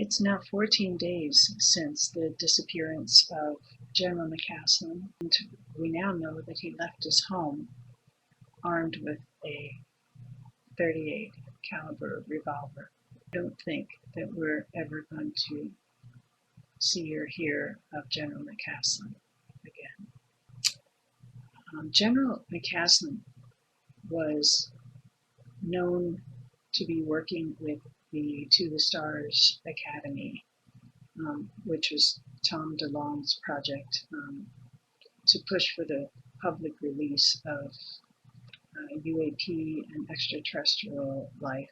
It's now 14 days since the disappearance of General McCasland, and we now know that he left his home armed with a .38 caliber revolver. I don't think that we're ever going to see or hear of General McCasland again. General McCasland was known to be working with the To the Stars Academy, which was Tom DeLonge's project, to push for the public release of UAP and extraterrestrial life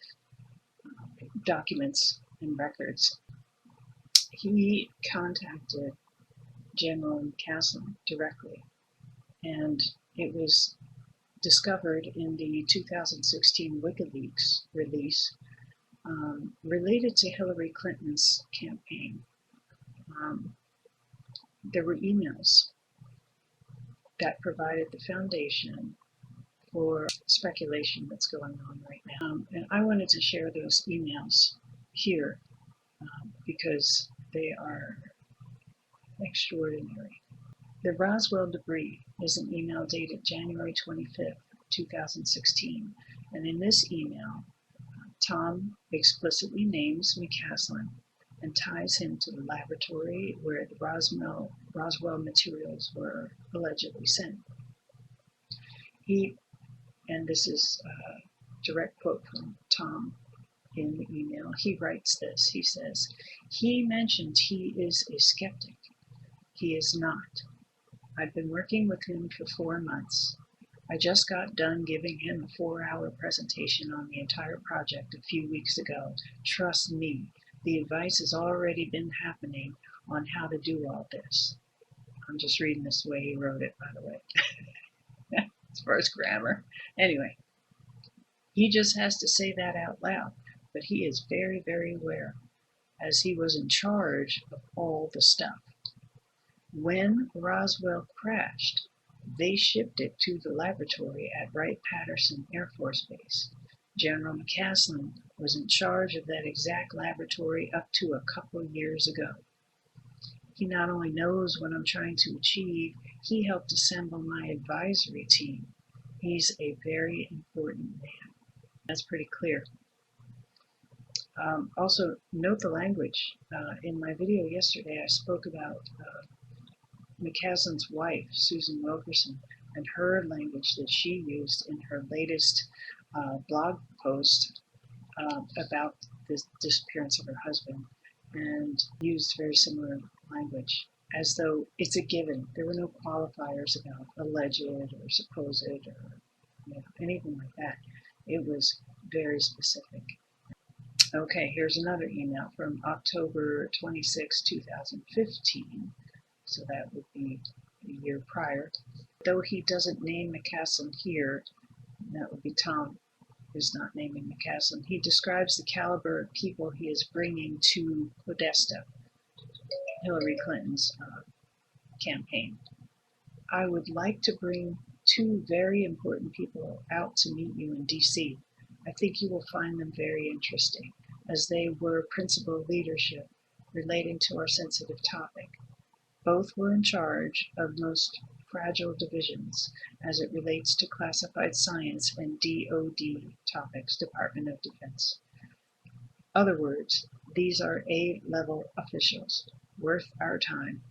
documents and records. He contacted General McCasland directly, and it was discovered in the 2016 WikiLeaks release related to Hillary Clinton's campaign. There were emails that provided the foundation for speculation that's going on right now. And I wanted to share those emails here because they are extraordinary. The Roswell debris is an email dated January 25th, 2016. And in this email, Tom explicitly names McCasland and ties him to the laboratory where the Roswell materials were allegedly sent. And this is a direct quote from Tom in the email. He writes this. He says, "He mentioned he is a skeptic. He is not. I've been working with him for 4 months. I just got done giving him a 4-hour presentation on the entire project a few weeks ago. Trust me, the advice has already been happening on how to do all this." I'm just reading this the way he wrote it, by the way, as far as grammar. Anyway, he just has to say that out loud, but he is very, very aware, as he was in charge of all the stuff. When Roswell crashed, they shipped it to the laboratory at Wright-Patterson Air Force Base. General McCasland was in charge of that exact laboratory up to a couple years ago. He not only knows what I'm trying to achieve, he helped assemble my advisory team. He's a very important man. That's pretty clear. Also, note the language. In my video yesterday, I spoke about McCasland's wife, Susan Wilkerson, and her language that she used in her latest blog post about the disappearance of her husband, and used very similar language, as though it's a given. There were no qualifiers about alleged or supposed or anything like that. It was very specific. Okay, here's another email from October 26, 2015. So that would be a year prior. Though he doesn't name McCasland here, that would be Tom who's not naming McCasland, he describes the caliber of people he is bringing to Podesta, Hillary Clinton's campaign. "I would like to bring 2 very important people out to meet you in DC. I think you will find them very interesting, as they were principal leadership relating to our sensitive topic. Both were in charge of most fragile divisions as it relates to classified science and DoD topics, Department of Defense. Other words, these are A-level officials, worth our time,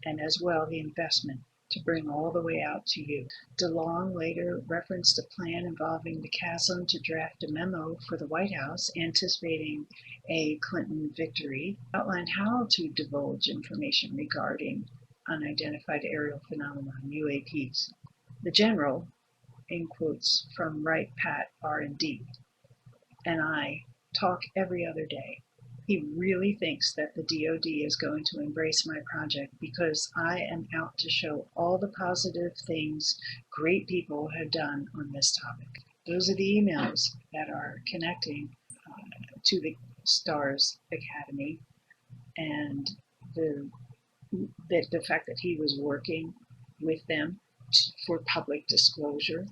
and as well the investment to bring all the way out to you." DeLonge later referenced a plan involving McCasland to draft a memo for the White House anticipating a Clinton victory, outlined how to divulge information regarding unidentified aerial phenomena, UAPs. The general, in quotes from Wright-Pat R&D, and I talk every other day. He really thinks that the DoD is going to embrace my project because I am out to show all the positive things great people have done on this topic. Those are the emails that are connecting to the STARS Academy, and the fact that he was working with them for public disclosure.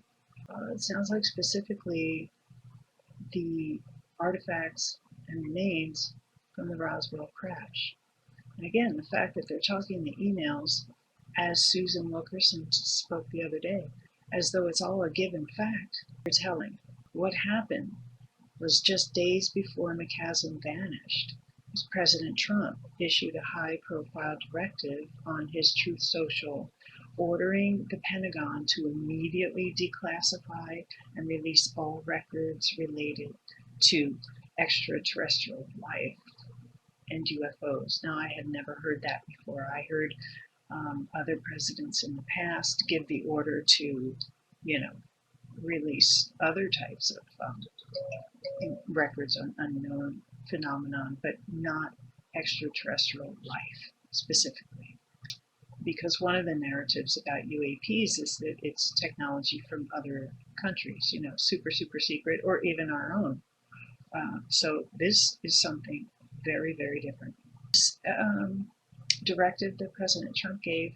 It sounds like specifically the artifacts and remains from the Roswell crash. And again, the fact that they're talking the emails, as Susan Wilkerson spoke the other day, as though it's all a given fact, they're telling. What happened was just days before McCasland vanished, President Trump issued a high-profile directive on his Truth Social, ordering the Pentagon to immediately declassify and release all records related to extraterrestrial life and UFOs. Now, I had never heard that before. I heard other presidents in the past give the order to, release other types of records on unknown phenomenon, but not extraterrestrial life specifically. Because one of the narratives about UAPs is that it's technology from other countries, super, super secret, or even our own. So this is something very, very different. This directive that President Trump gave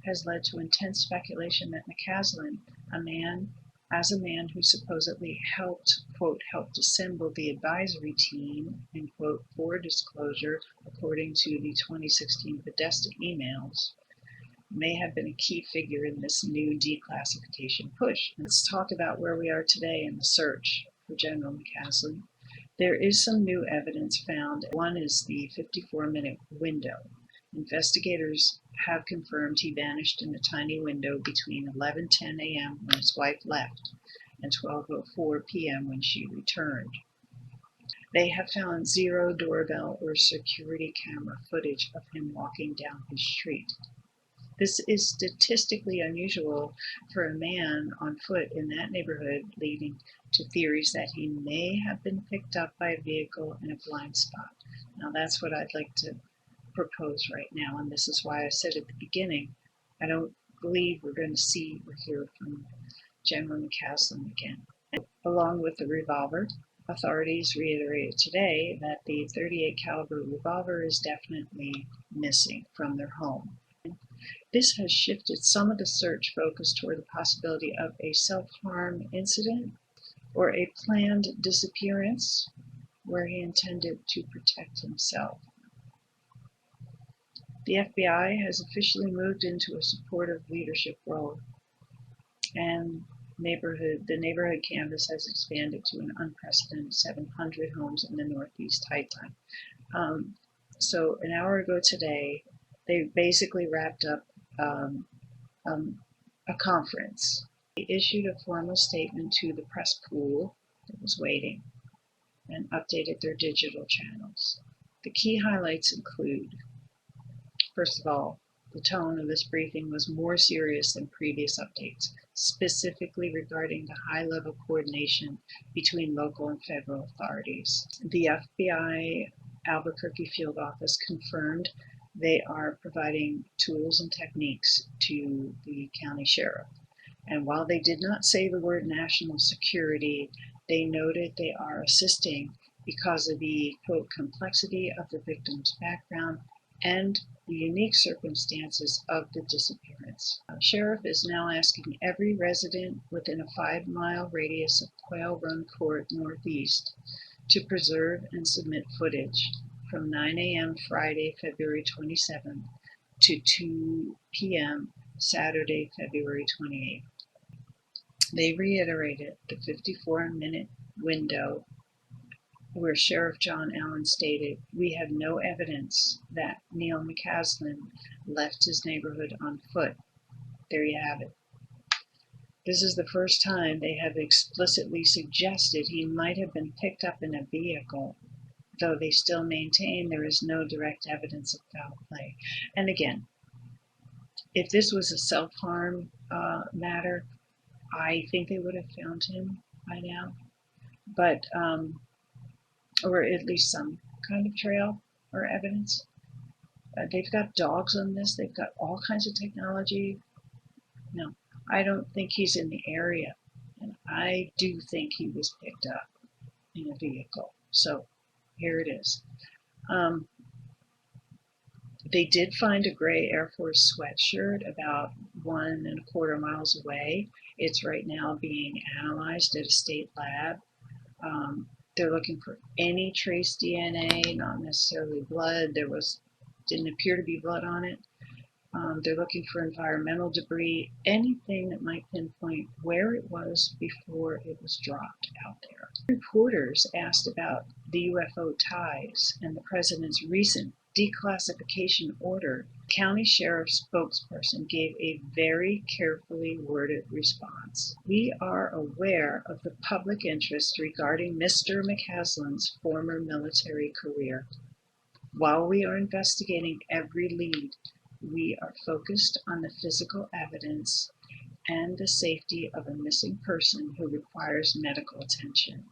has led to intense speculation that McCasland, a man who supposedly helped, quote, helped assemble the advisory team, end quote, for disclosure, according to the 2016 Podesta emails, may have been a key figure in this new declassification push. Let's talk about where we are today in the search for General McCasland. There is some new evidence found. One is the 54-minute window. Investigators have confirmed he vanished in a tiny window between 11:10 a.m. when his wife left and 12:04 p.m. when she returned. They have found zero doorbell or security camera footage of him walking down his street. This is statistically unusual for a man on foot in that neighborhood, leading to theories that he may have been picked up by a vehicle in a blind spot. Now that's what I'd like to propose right now, and this is why I said at the beginning, I don't believe we're going to see or hear from General McCasland again. And along with the revolver, authorities reiterated today that the .38 caliber revolver is definitely missing from their home. This has shifted some of the search focus toward the possibility of a self-harm incident or a planned disappearance where he intended to protect himself. The FBI has officially moved into a supportive leadership role, and the neighborhood canvas has expanded to an unprecedented 700 homes in the Northeast high time. So an hour ago today, they basically wrapped up a conference. They issued a formal statement to the press pool that was waiting and updated their digital channels. The key highlights include, first of all, the tone of this briefing was more serious than previous updates, specifically regarding the high-level coordination between local and federal authorities. The FBI Albuquerque field office confirmed they are providing tools and techniques to the county sheriff. And while they did not say the word national security, they noted they are assisting because of the, quote, complexity of the victim's background and the unique circumstances of the disappearance. The sheriff is now asking every resident within a 5-mile radius of Quail Run Court Northeast to preserve and submit footage from 9 a.m. Friday, February 27th to 2 p.m. Saturday, February 28th. They reiterated the 54-minute window where Sheriff John Allen stated, "We have no evidence that Neil McCasland left his neighborhood on foot." There you have it. This is the first time they have explicitly suggested he might have been picked up in a vehicle, though they still maintain there is no direct evidence of foul play. And again, if this was a self-harm matter, I think they would have found him by now. But or at least some kind of trail or evidence. They've got dogs on this. They've got all kinds of technology. No, I don't think he's in the area. And I do think he was picked up in a vehicle. So here it is. They did find a gray Air Force sweatshirt about 1¼ miles away. It's right now being analyzed at a state lab. They're looking for any trace DNA, not necessarily blood. Didn't appear to be blood on it. They're looking for environmental debris, anything that might pinpoint where it was before it was dropped out there. Reporters asked about the UFO ties and the president's recent declassification order. County Sheriff's spokesperson gave a very carefully worded response. We are aware of the public interest regarding Mr. McCasland's former military career. While we are investigating every lead, we are focused on the physical evidence and the safety of a missing person who requires medical attention.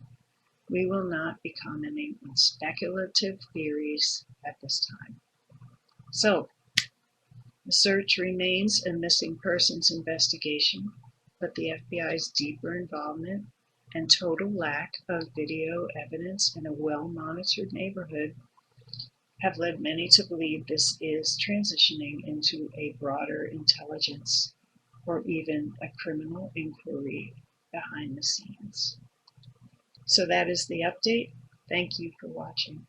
We will not be commenting on speculative theories at this time. So, the search remains a missing persons investigation, but the FBI's deeper involvement and total lack of video evidence in a well-monitored neighborhood have led many to believe this is transitioning into a broader intelligence or even a criminal inquiry behind the scenes. So that is the update. Thank you for watching.